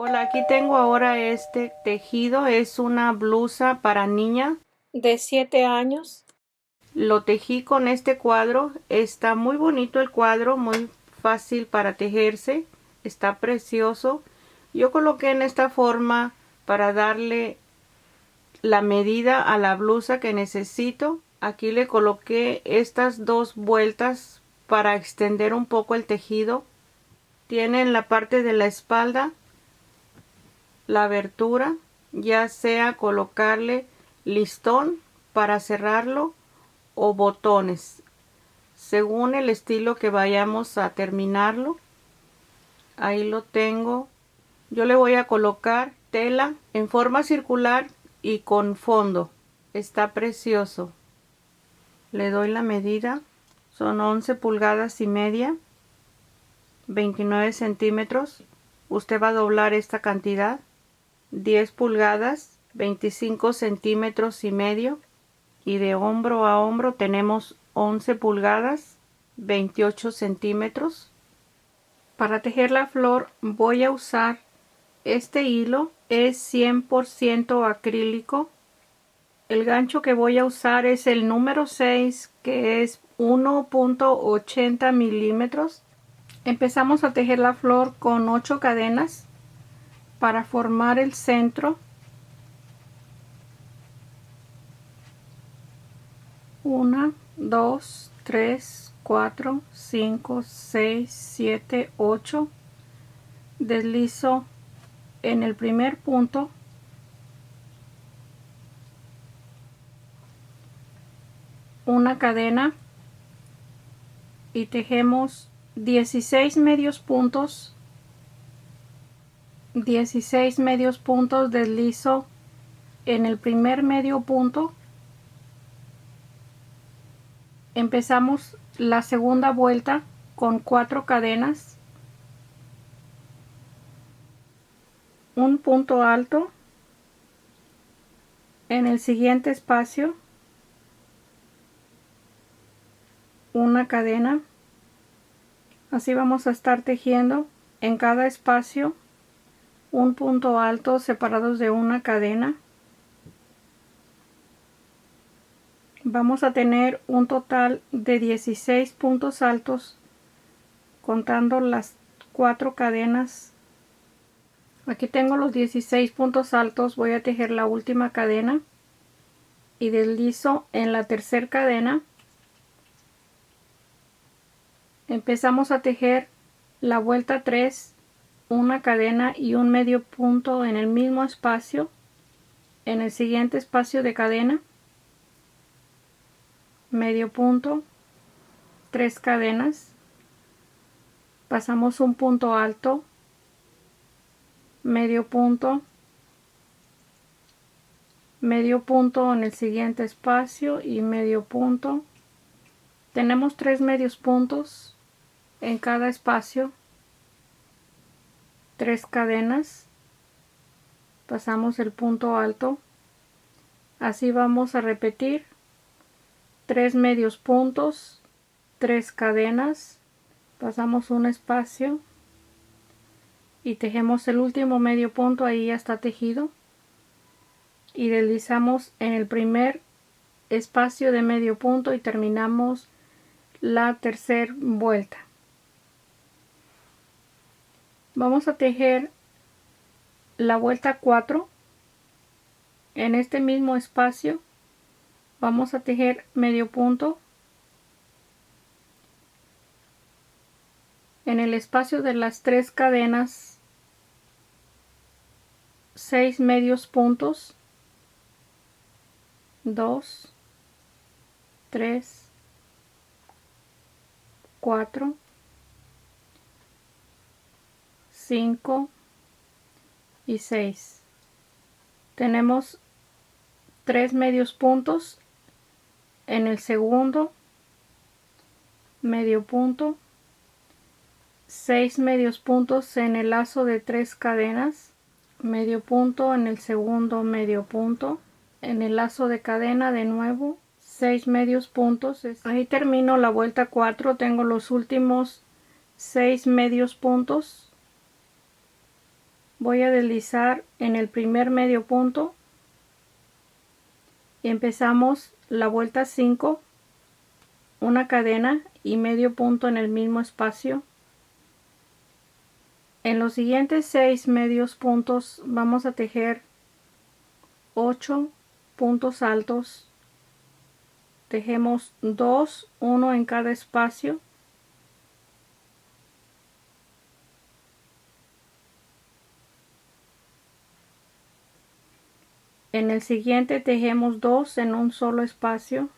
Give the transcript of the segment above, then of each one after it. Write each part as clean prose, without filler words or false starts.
Hola, aquí tengo ahora este tejido. Es una blusa para niña de 7 años. Lo tejí con este cuadro. Está muy bonito el cuadro, muy fácil para tejerse. Está precioso. Yo coloqué en esta forma para darle la medida a la blusa que necesito. Aquí le coloqué estas dos vueltas para extender un poco el tejido. Tiene en la parte de la espalda la abertura, ya sea colocarle listón para cerrarlo o botones, según el estilo que vayamos a terminarlo. Ahí lo tengo. Yo le voy a colocar tela en forma circular y con fondo. Está precioso. Le doy la medida. Son 11 pulgadas y media, 29 centímetros. Usted va a doblar esta cantidad. 10 pulgadas, 25 centímetros y medio, y de hombro a hombro tenemos 11 pulgadas, 28 centímetros. Para tejer la flor voy a usar este hilo, es 100% acrílico. El gancho que voy a usar es el número 6, que es 1.80 milímetros. Empezamos a tejer la flor con 8 cadenas para formar el centro. 1, 2, 3, 4, 5, 6, 7, 8. Deslizo en el primer punto, una cadena, y tejemos 16 medios puntos. 16 medios puntos deslizo en el primer medio punto. Empezamos la segunda vuelta con 4 cadenas, un punto alto en el siguiente espacio, una cadena. Así vamos a estar tejiendo en cada espacio un punto alto separados de una cadena. Vamos a tener un total de 16 puntos altos contando las 4 cadenas. Aquí tengo los 16 puntos altos. Voy a tejer la última cadena y deslizo en la tercera cadena. Empezamos a tejer la vuelta 3, una cadena y un medio punto en el mismo espacio. En el siguiente espacio de cadena, medio punto, 3 cadenas, pasamos un punto alto, medio punto en el siguiente espacio y medio punto. Tenemos 3 medios puntos en cada espacio, 3 cadenas, pasamos el punto alto. Así vamos a repetir 3 medios puntos, 3 cadenas, pasamos un espacio y tejemos el último medio punto. Ahí ya está tejido, y deslizamos en el primer espacio de medio punto y terminamos la tercera vuelta. Vamos a tejer la vuelta 4 en este mismo espacio. Vamos a tejer medio punto en el espacio de las 3 cadenas, 6 medios puntos, 2, 3, 4, 5 y 6. Tenemos 3 medios puntos en el segundo medio punto, 6 medios puntos en el lazo de 3 cadenas, medio punto en el segundo medio punto, en el lazo de cadena de nuevo 6 medios puntos. Ahí termino la vuelta 4. Tengo los últimos 6 medios puntos. Voy a deslizar en el primer medio punto y empezamos la vuelta 5, una cadena y medio punto en el mismo espacio. En los siguientes 6 medios puntos vamos a tejer 8 puntos altos. Tejemos 2, 1 en cada espacio. En el siguiente tejemos 2 en un solo espacio.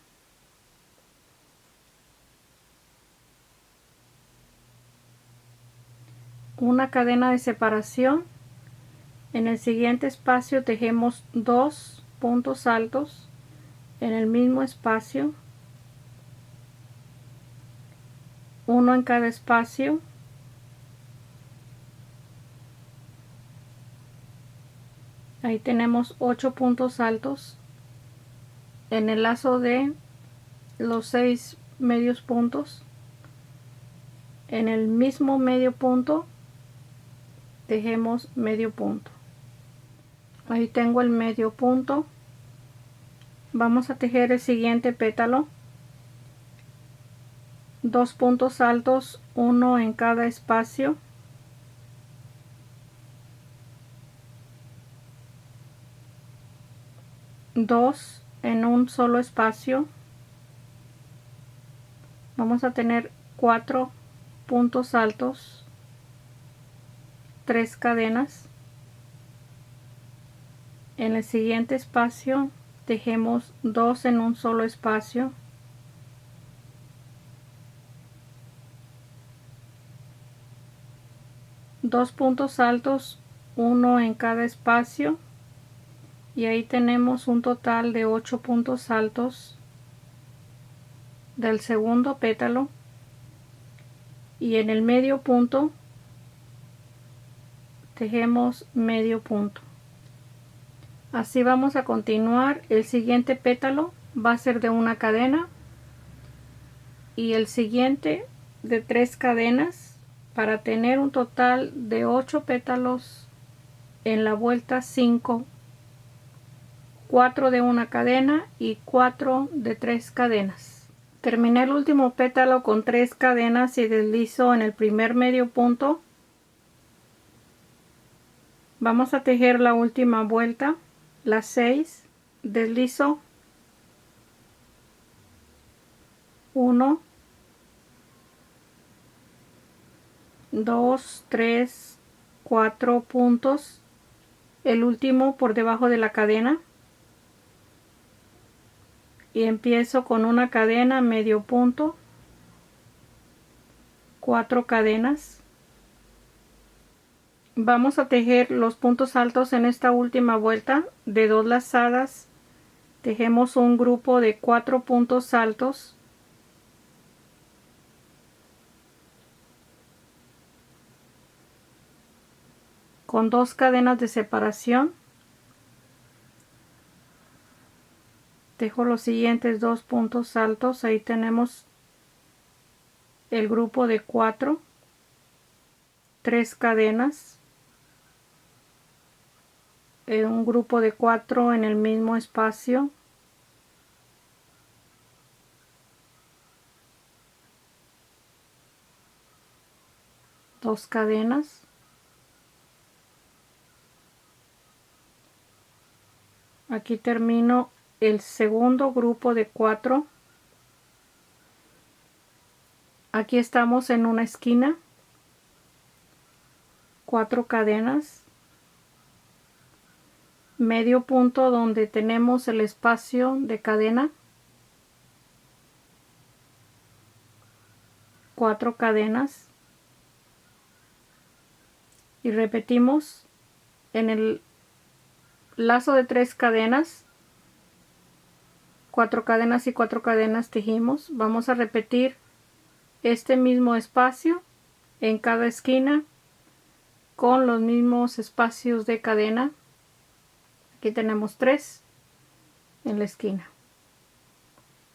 Una cadena de separación. En el siguiente espacio tejemos 2 puntos altos en el mismo espacio, uno en cada espacio. Ahí tenemos 8 puntos altos en el lazo de los 6 medios puntos. En el mismo medio punto tejemos medio punto. Ahí tengo el medio punto. Vamos a tejer el siguiente pétalo, 2 puntos altos, uno en cada espacio. Dos en un solo espacio. Vamos a tener 4 puntos altos, 3 cadenas. En el siguiente espacio tejemos 2 en un solo espacio. Dos puntos altos, uno en cada espacio, y ahí tenemos un total de 8 puntos altos del segundo pétalo. Y en el medio punto tejemos medio punto. Así vamos a continuar. El siguiente pétalo va a ser de una cadena y el siguiente de 3 cadenas, para tener un total de 8 pétalos en la vuelta 5, 4 de una cadena y 4 de 3 cadenas. Terminé el último pétalo con 3 cadenas y deslizo en el primer medio punto. Vamos a tejer la última vuelta, las 6, deslizo 1, 2, 3, 4 puntos, el último por debajo de la cadena, y empiezo con una cadena, medio punto, 4 cadenas. Vamos a tejer los puntos altos en esta última vuelta de 2 lazadas. Tejemos un grupo de 4 puntos altos, con 2 cadenas de separación. Tejo los siguientes 2 puntos altos. Ahí tenemos el grupo de 4, 3 cadenas, un grupo de 4 en el mismo espacio, dos cadenas, aquí termino el segundo grupo de 4. Aquí estamos en una esquina, 4 cadenas, medio punto donde tenemos el espacio de cadena, 4 cadenas, y repetimos en el lazo de 3 cadenas, 4 cadenas y 4 cadenas tejimos. Vamos a repetir este mismo espacio en cada esquina con los mismos espacios de cadena. Aquí tenemos 3 en la esquina.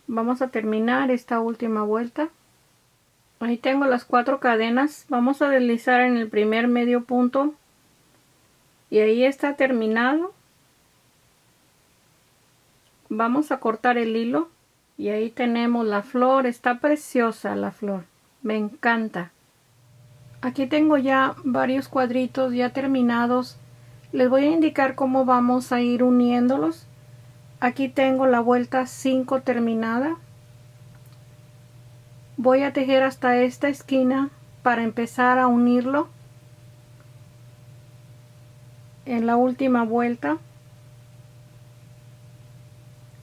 Vamos a terminar esta última vuelta. Ahí tengo las 4 cadenas. Vamos a deslizar en el primer medio punto Y ahí está terminado. Vamos a cortar el hilo y ahí tenemos la flor. Está preciosa la flor, me encanta. Aquí tengo ya varios cuadritos ya terminados. Les voy a indicar cómo vamos a ir uniéndolos. Aquí tengo la vuelta 5 terminada. Voy a tejer hasta esta esquina para empezar a unirlo en la última vuelta.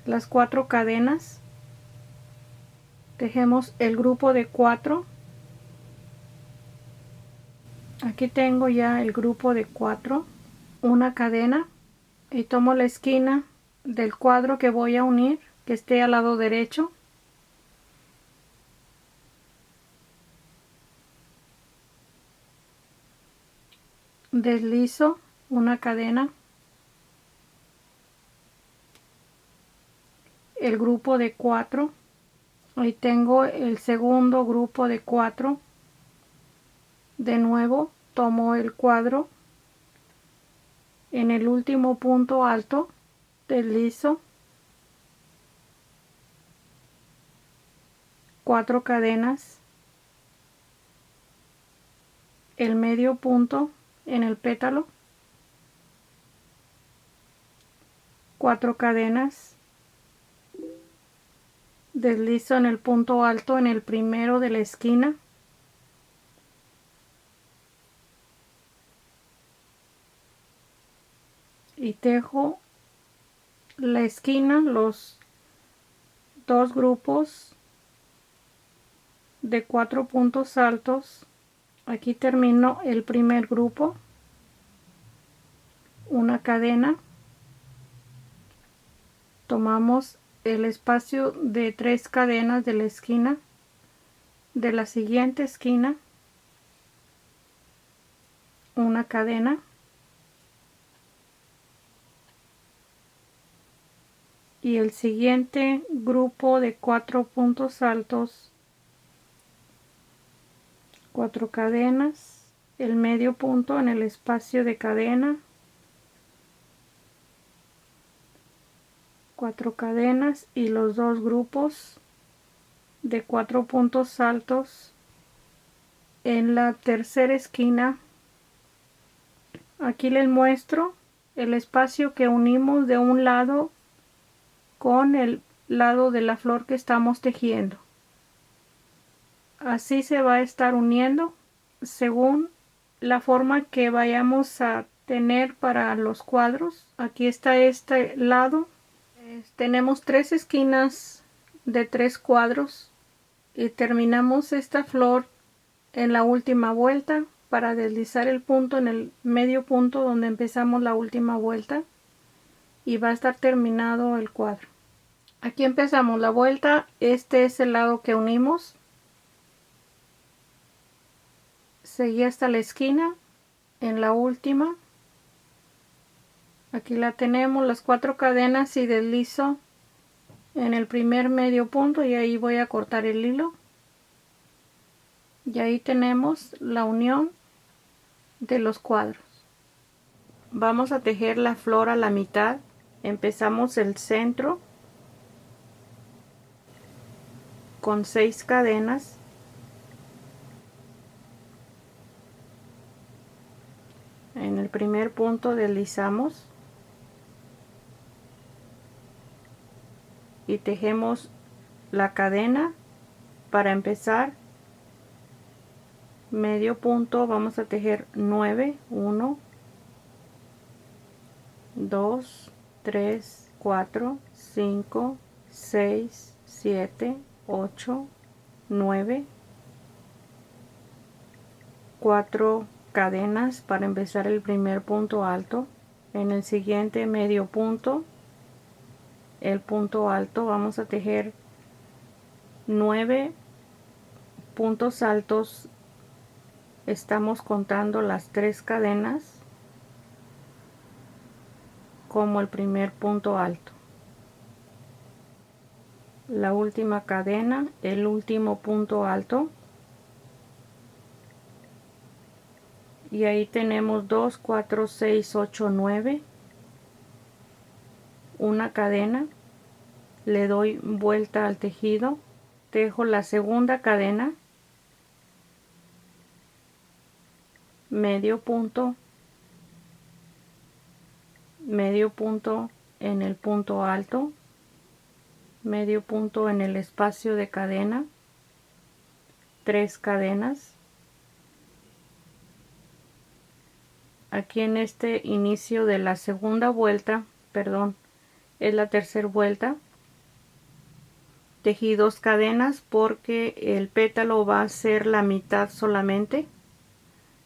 Las 4 cadenas. Tejemos el grupo de 4. Aquí tengo ya el grupo de 4. Una cadena y tomo la esquina del cuadro que voy a unir, que esté al lado derecho. Deslizo una cadena, el grupo de 4. Ahí tengo el segundo grupo de 4. De nuevo tomo el cuadro, en el último punto alto deslizo 4 cadenas, el medio punto en el pétalo, 4 cadenas, deslizo en el punto alto en el primero de la esquina, y tejo la esquina, los 2 grupos de 4 puntos altos. Aquí termino el primer grupo, una cadena, tomamos el espacio de 3 cadenas de la esquina, de la siguiente esquina, una cadena, y el siguiente grupo de 4 puntos altos, 4 cadenas, el medio punto en el espacio de cadena, 4 cadenas y los 2 grupos de 4 puntos altos en la tercera esquina. Aquí les muestro el espacio que unimos de un lado con el lado de la flor que estamos tejiendo. Así se va a estar uniendo según la forma que vayamos a tener para los cuadros. Aquí está este lado. Tenemos 3 esquinas de 3 cuadros y terminamos esta flor en la última vuelta para deslizar el punto en el medio punto donde empezamos la última vuelta, y va a estar terminado el cuadro. Aquí empezamos la vuelta. Este es el lado que unimos. Seguí hasta la esquina en la última. Aquí la tenemos, las 4 cadenas, y deslizo en el primer medio punto y ahí voy a cortar el hilo. Y ahí tenemos la unión de los cuadros. Vamos a tejer la flor a la mitad. Empezamos el centro con 6 cadenas. En el primer punto deslizamos y tejemos la cadena para empezar. Medio punto vamos a tejer 9, 1, 2, 3, 4, 5, 6, 7, 8, 9, 4 cadenas para empezar el primer punto alto. En el siguiente medio punto, el punto alto, vamos a tejer 9 puntos altos. Estamos contando las 3 cadenas como el primer punto alto. La última cadena, el último punto alto, y ahí tenemos 2, 4, 6, 8, 9, una cadena, le doy vuelta al tejido, tejo la segunda cadena, medio punto en el punto alto, medio punto en el espacio de cadena, 3 cadenas. Aquí en este inicio de la segunda vuelta, perdón, es la tercera vuelta, tejí 2 cadenas porque el pétalo va a ser la mitad solamente,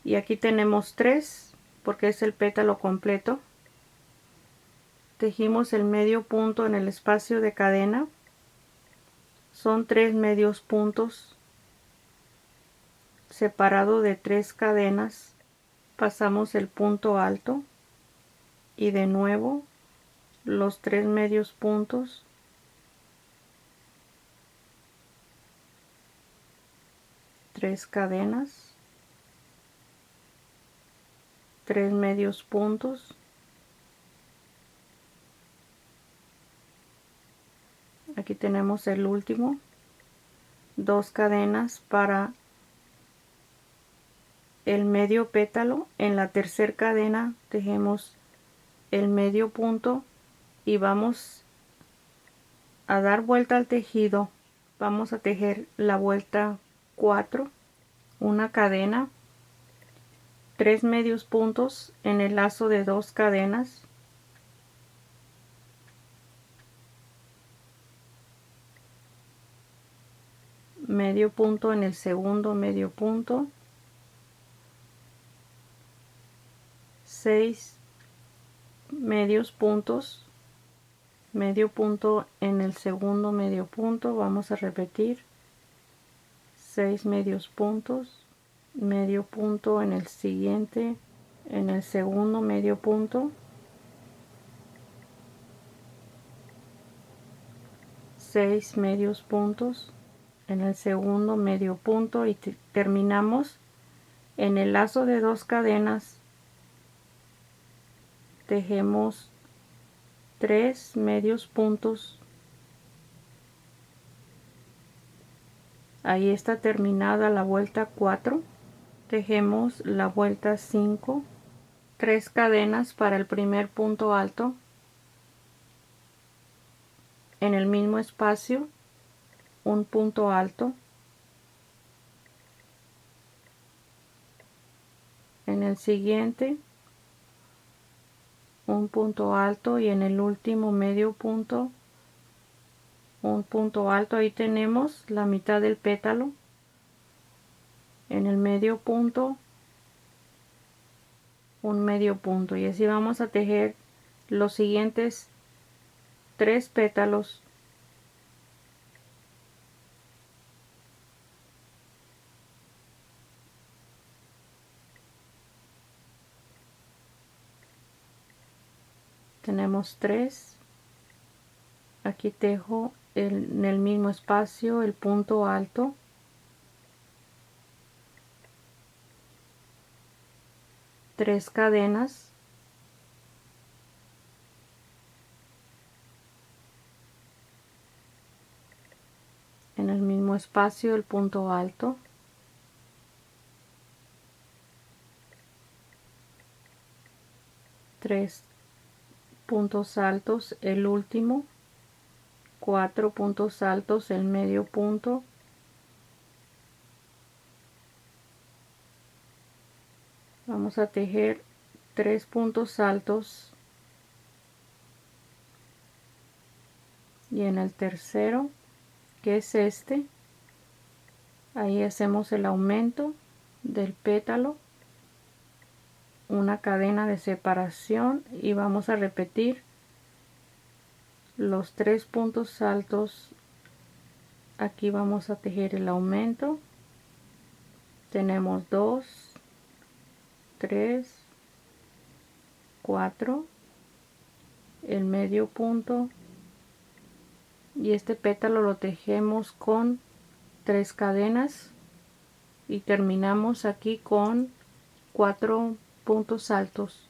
y aquí tenemos 3 porque es el pétalo completo. Tejimos el medio punto en el espacio de cadena, son 3 medios puntos separado de 3 cadenas, pasamos el punto alto y de nuevo los 3 medios puntos, tres cadenas, 3 medios puntos, aquí tenemos el último, 2 cadenas para el medio pétalo. En la tercera cadena tejemos el medio punto y vamos a dar vuelta al tejido. Vamos a tejer la vuelta 4, una cadena, 3 medios puntos en el lazo de 2 cadenas, medio punto en el segundo medio punto, 6 medios puntos, medio punto en el segundo medio punto, vamos a repetir 6 medios puntos, medio punto en el siguiente, en el segundo medio punto, 6 medios puntos en el segundo medio punto y terminamos en el lazo de 2 cadenas. Tejemos 3 medios puntos. Ahí está terminada la vuelta 4. Tejemos la vuelta 5, 3 cadenas para el primer punto alto, en el mismo espacio un punto alto, en el siguiente un punto alto y en el último medio punto un punto alto. Ahí tenemos la mitad del pétalo. En el medio punto un medio punto, y así vamos a tejer los siguientes 3 pétalos. Tenemos 3. Aquí tejo en el mismo espacio el punto alto, tres cadenas, en el mismo espacio el punto alto, tres puntos altos el último, 4 puntos altos el medio punto, vamos a tejer 3 puntos altos y en el tercero, que es este, ahí hacemos el aumento del pétalo, una cadena de separación y vamos a repetir los 3 puntos altos. Aquí vamos a tejer el aumento, tenemos 2, 3, 4, el medio punto, y este pétalo lo tejemos con 3 cadenas y terminamos aquí con 4 puntos altos.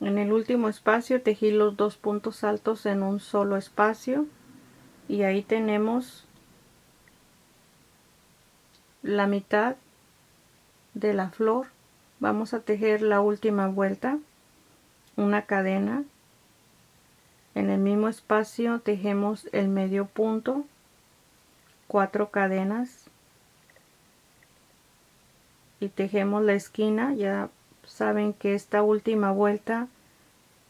En el último espacio tejí los 2 puntos altos en un solo espacio y ahí tenemos la mitad de la flor. Vamos a tejer la última vuelta, una cadena. En el mismo espacio tejemos el medio punto, 4 cadenas y tejemos la esquina. Ya saben que esta última vuelta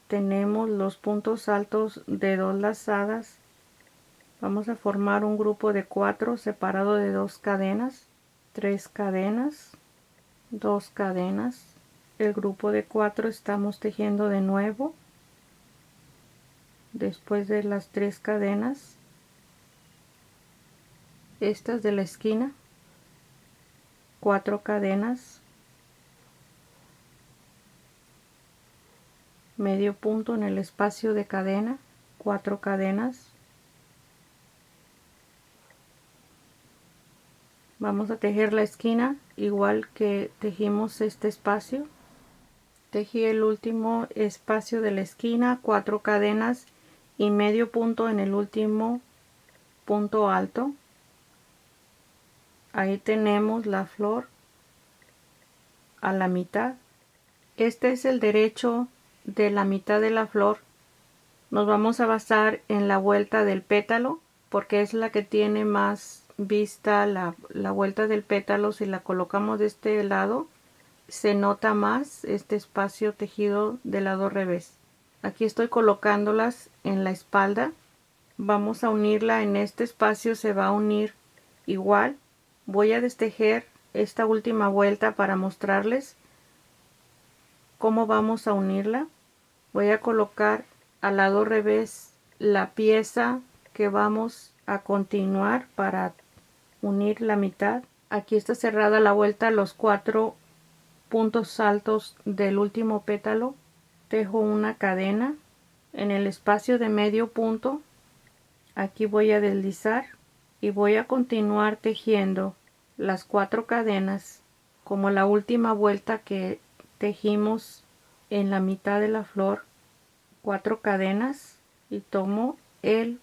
tenemos los puntos altos de 2 lazadas. Vamos a formar un grupo de 4 separado de 2 cadenas, 3 cadenas, 2 cadenas. El grupo de 4 estamos tejiendo de nuevo después de las 3 cadenas, estas de la esquina, 4 cadenas, medio punto en el espacio de cadena, 4 cadenas. Vamos a tejer la esquina igual que tejimos este espacio. Tejí el último espacio de la esquina, 4 cadenas y medio punto en el último punto alto. Ahí tenemos la flor a la mitad. Este es el derecho de la mitad de la flor. Nos vamos a basar en la vuelta del pétalo porque es la que tiene más vista. La vuelta del pétalo, si la colocamos de este lado, se nota más este espacio tejido del lado revés. Aquí estoy colocándolas en la espalda. Vamos a unirla en este espacio, se va a unir igual. Voy a destejer esta última vuelta para mostrarles cómo vamos a unirla. Voy a colocar al lado revés la pieza que vamos a continuar para unir la mitad. Aquí está cerrada la vuelta, los 4 puntos altos del último pétalo. Tejo una cadena en el espacio de medio punto. Aquí voy a deslizar y voy a continuar tejiendo las 4 cadenas como la última vuelta que tejimos en la mitad de la flor. 4 cadenas y tomo el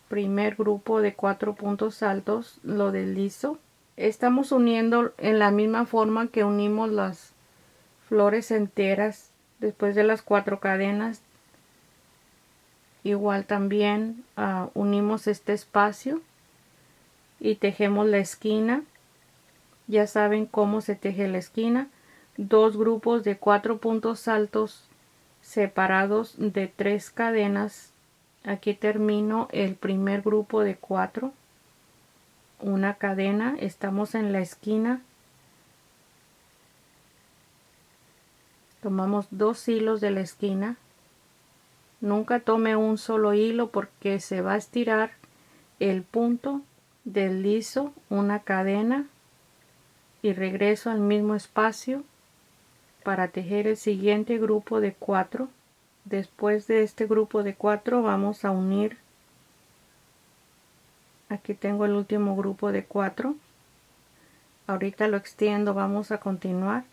primer grupo de 4 puntos altos, lo deslizo. Estamos uniendo en la misma forma que unimos las flores enteras después de las 4 cadenas. Igual también unimos este espacio y tejemos la esquina. Ya saben cómo se teje la esquina. 2 grupos de 4 puntos altos separados de 3 cadenas. Aquí termino el primer grupo de 4. Una cadena. Estamos en la esquina. Tomamos 2 hilos de la esquina. Nunca tome un solo hilo porque se va a estirar el punto. Deslizo una cadena y regreso al mismo espacio para tejer el siguiente grupo de 4. Después de este grupo de 4 vamos a unir. Aquí tengo el último grupo de 4. Ahorita lo extiendo, vamos a continuar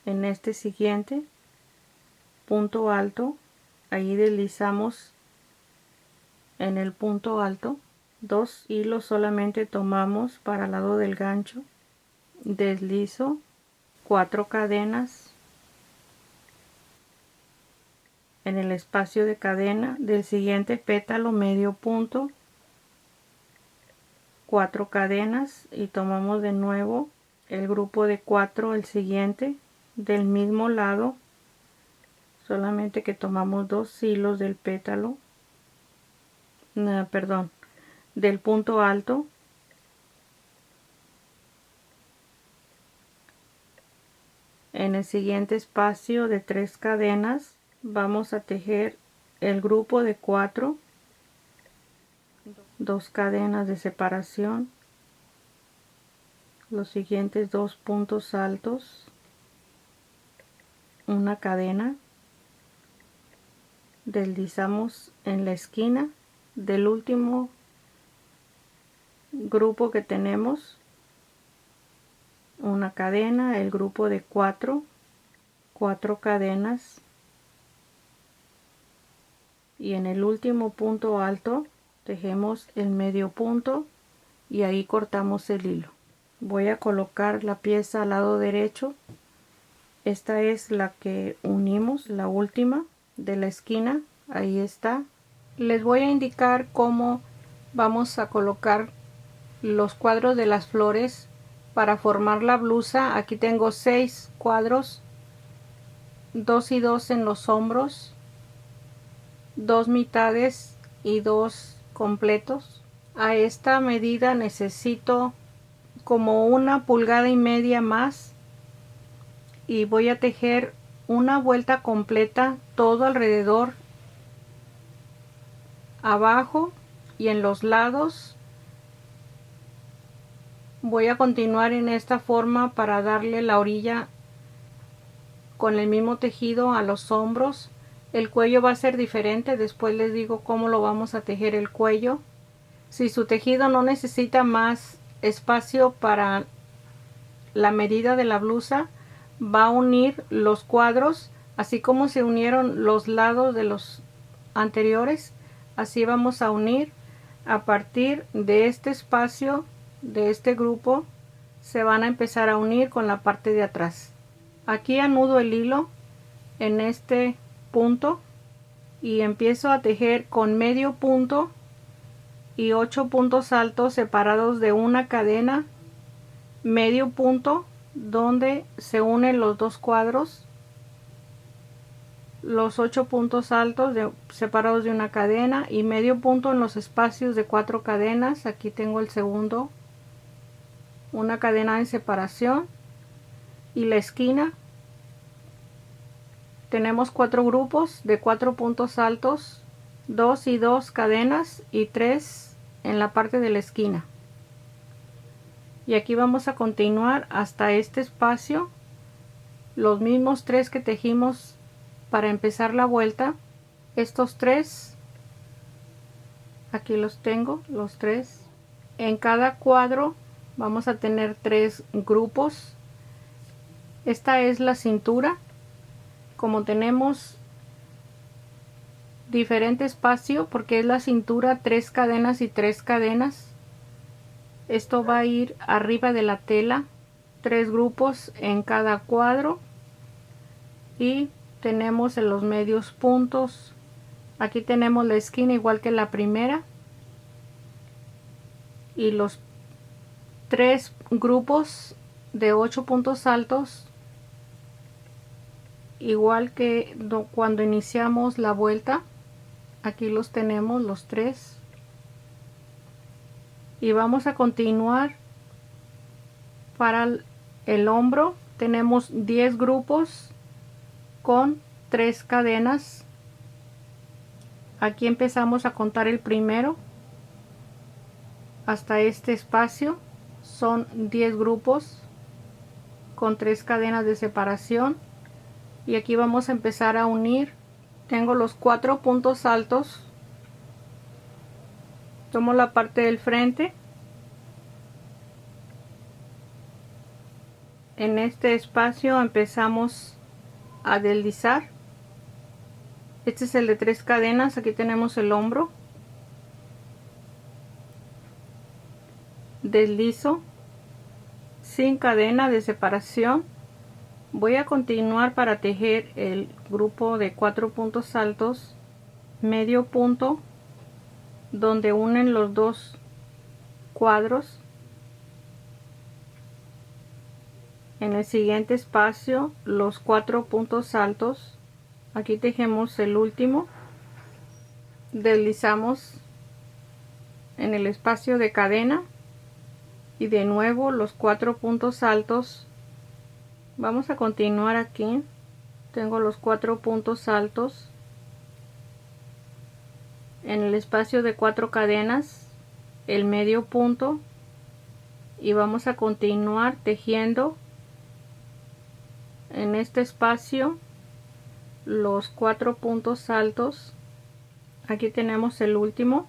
en este siguiente punto alto. Ahí deslizamos en el punto alto. 2 hilos solamente tomamos para el lado del gancho. Deslizo 4 cadenas en el espacio de cadena del siguiente pétalo, medio punto, 4 cadenas y tomamos de nuevo el grupo de 4, el siguiente del mismo lado, solamente que tomamos 2 hilos del pétalo, del punto alto. En el siguiente espacio de 3 cadenas vamos a tejer el grupo de 4, 2 cadenas de separación, los siguientes 2 puntos altos, una cadena, deslizamos en la esquina del último grupo que tenemos, una cadena, el grupo de 4 cadenas, y en el último punto alto tejemos el medio punto y ahí cortamos el hilo. Voy a colocar la pieza al lado derecho. Esta es la que unimos, la última de la esquina, ahí está. Les voy a indicar cómo vamos a colocar los cuadros de las flores para formar la blusa. Aquí tengo 6 cuadros, 2 y 2 en los hombros, 2 mitades y 2 completos. A esta medida necesito como 1,5 pulgadas más, y voy a tejer una vuelta completa todo alrededor, abajo y en los lados. Voy a continuar en esta forma para darle la orilla con el mismo tejido a los hombros. El cuello va a ser diferente, después les digo cómo lo vamos a tejer el cuello. Si su tejido no necesita más espacio para la medida de la blusa, va a unir los cuadros así como se unieron los lados de los anteriores. Así vamos a unir a partir de este espacio de este grupo. Se van a empezar a unir con la parte de atrás. Aquí anudo el hilo en este punto y empiezo a tejer con medio punto y 8 puntos altos separados de una cadena, medio punto donde se unen los dos cuadros, los 8 puntos altos separados de una cadena y medio punto en los espacios de 4 cadenas. Aquí tengo el segundo, una cadena en separación, y la esquina tenemos 4 grupos de 4 puntos altos, 2 y 2 cadenas y 3 en la parte de la esquina. Y aquí vamos a continuar hasta este espacio, los mismos 3 que tejimos para empezar la vuelta. Estos 3, aquí los tengo, los 3. En cada cuadro vamos a tener 3 grupos. Esta es la cintura. Como tenemos diferente espacio, porque es la cintura 3 cadenas y 3 cadenas, esto va a ir arriba de la tela, 3 grupos en cada cuadro, y tenemos en los medios puntos. Aquí tenemos la esquina igual que la primera, y los 3 grupos de 8 puntos altos igual que cuando iniciamos la vuelta. Aquí los tenemos los 3, y vamos a continuar. Para el hombro tenemos 10 grupos con 3 cadenas. Aquí empezamos a contar el primero hasta este espacio, son 10 grupos con 3 cadenas de separación, y aquí vamos a empezar a unir. Tengo los 4 puntos altos, tomo la parte del frente, en este espacio empezamos a deslizar. Este es el de 3 cadenas, aquí tenemos el hombro, deslizo sin cadena de separación. Voy a continuar para tejer el grupo de 4 puntos altos, medio punto donde unen los dos cuadros. En el siguiente espacio los 4 puntos altos, aquí tejemos el último, deslizamos en el espacio de cadena y de nuevo los 4 puntos altos. Vamos a continuar aquí. Tengo los 4 puntos altos en el espacio de 4 cadenas, el medio punto, y vamos a continuar tejiendo en este espacio los 4 puntos altos. Aquí tenemos el último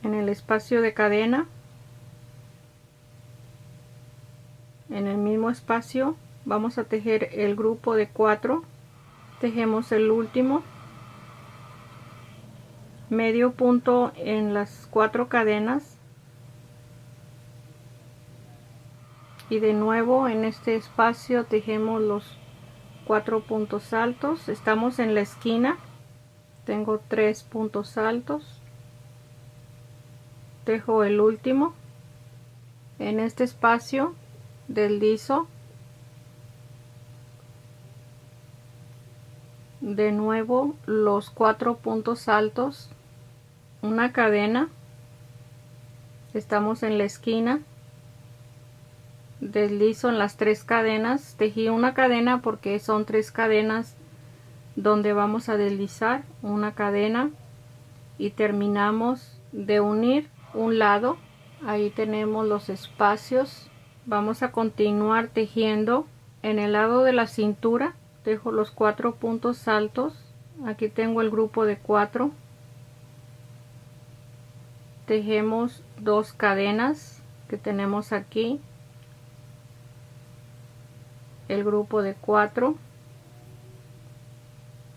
en el espacio de cadena, mismo espacio vamos a tejer el grupo de 4. Tejemos el último, medio punto en las 4 cadenas y de nuevo en este espacio tejemos los 4 puntos altos. Estamos en la esquina, tengo 3 puntos altos, tejo el último. En este espacio deslizo de nuevo los 4 puntos altos, una cadena, estamos en la esquina, deslizo en las 3 cadenas, tejí una cadena porque son 3 cadenas donde vamos a deslizar una cadena y terminamos de unir un lado. Ahí tenemos los espacios. Vamos a continuar tejiendo en el lado de la cintura. Tejo los 4 puntos altos. Aquí tengo el grupo de 4. Tejemos 2 cadenas que tenemos aquí, el grupo de 4.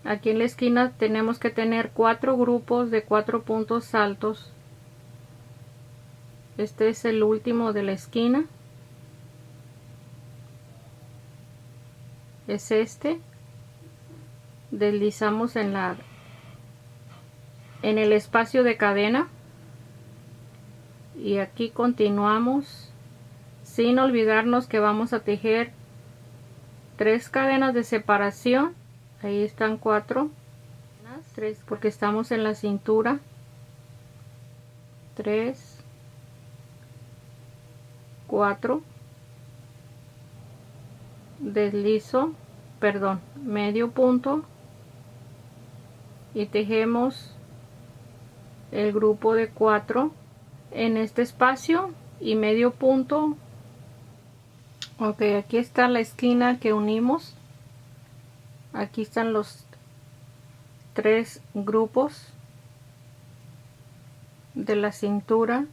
Aquí en la esquina tenemos que tener 4 grupos de 4 puntos altos. Este es el último de la esquina, es este. Deslizamos en el espacio de cadena y aquí continuamos sin olvidarnos que vamos a tejer 3 cadenas de separación. Ahí están 4, 3 porque estamos en la cintura, 3, 4, deslizo, perdón, medio punto y tejemos el grupo de 4 en este espacio y medio punto. Ok, aquí está la esquina que unimos. Aquí están los 3 grupos de la cintura,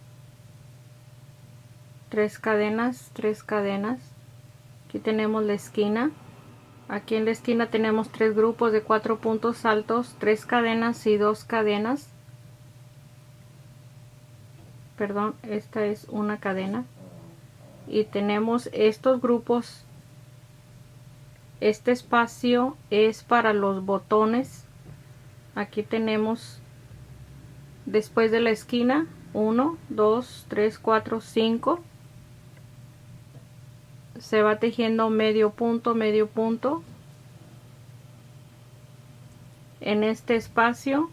3 cadenas, 3 cadenas. Aquí tenemos la esquina. Aquí en la esquina tenemos 3 grupos de 4 puntos altos, 3 cadenas y 2 cadenas. Perdón, esta es una cadena. Y tenemos estos grupos. Este espacio es para los botones. Aquí tenemos, después de la esquina, 1, 2, 3, 4, 5. Se va tejiendo medio punto, medio punto. En este espacio,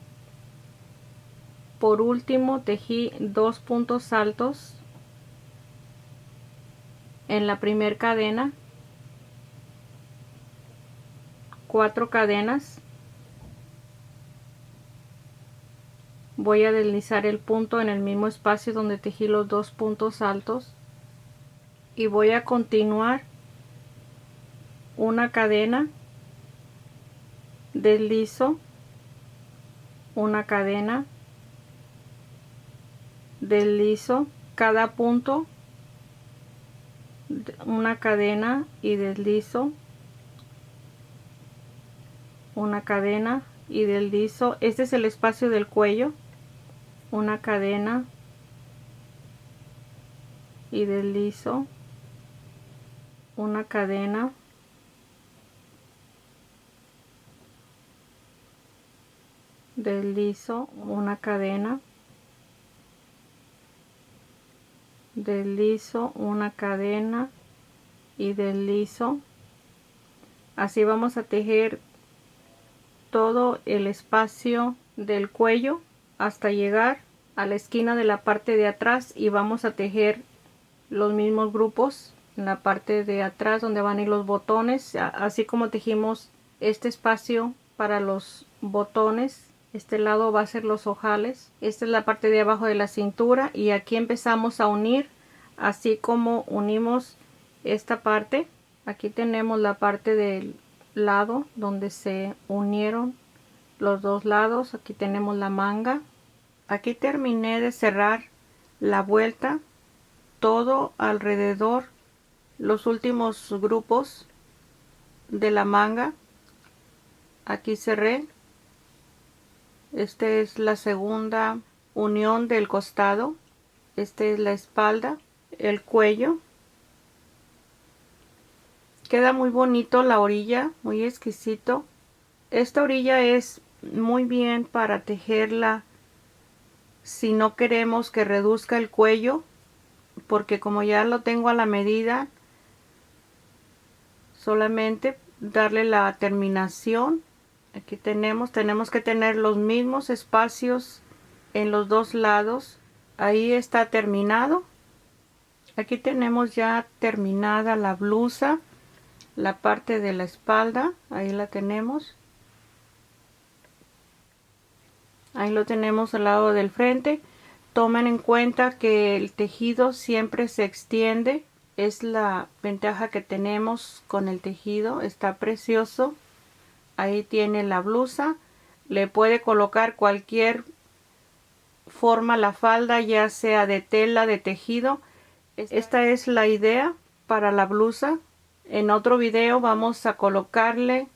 por último, tejí 2 puntos altos en la primera cadena, 4 cadenas. Voy a deslizar el punto en el mismo espacio donde tejí los 2 puntos altos y voy a continuar una cadena, deslizo una cadena, deslizo cada punto, una cadena y deslizo una cadena y deslizo. Este es el espacio del cuello, una cadena y deslizo una cadena, deslizo una cadena, deslizo una cadena y deslizo. Así vamos a tejer todo el espacio del cuello hasta llegar a la esquina de la parte de atrás y vamos a tejer los mismos grupos en la parte de atrás donde van a ir los botones, así como tejimos este espacio para los botones. Este lado va a ser los ojales. Esta es la parte de abajo de la cintura y aquí empezamos a unir, así como unimos esta parte. Aquí tenemos la parte del lado donde se unieron los dos lados. Aquí tenemos la manga. Aquí terminé de cerrar la vuelta todo alrededor los últimos grupos de la manga. Aquí cerré. Esta es la segunda unión del costado. Esta es la espalda, el cuello. Queda muy bonito la orilla, muy exquisito. Esta orilla es muy bien para tejerla si no queremos que reduzca el cuello, porque como ya lo tengo a la medida, solamente darle la terminación. Aquí tenemos que tener los mismos espacios en los dos lados. Ahí está terminado. Aquí tenemos ya terminada la blusa, la parte de la espalda, ahí la tenemos. Ahí lo tenemos al lado del frente. Tomen en cuenta que el tejido siempre se extiende. Es la ventaja que tenemos con el tejido. Está precioso. Ahí tiene la blusa. Le puede colocar cualquier forma la falda, ya sea de tela, de tejido. Esta es la idea para la blusa. En otro video vamos a colocarle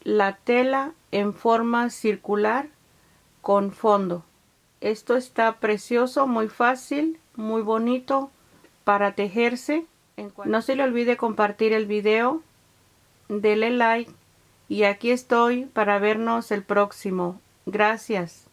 la tela en forma circular con fondo. Esto está precioso, muy fácil, muy bonito para tejerse. No se le olvide compartir el video, dele like y aquí estoy para vernos el próximo. Gracias.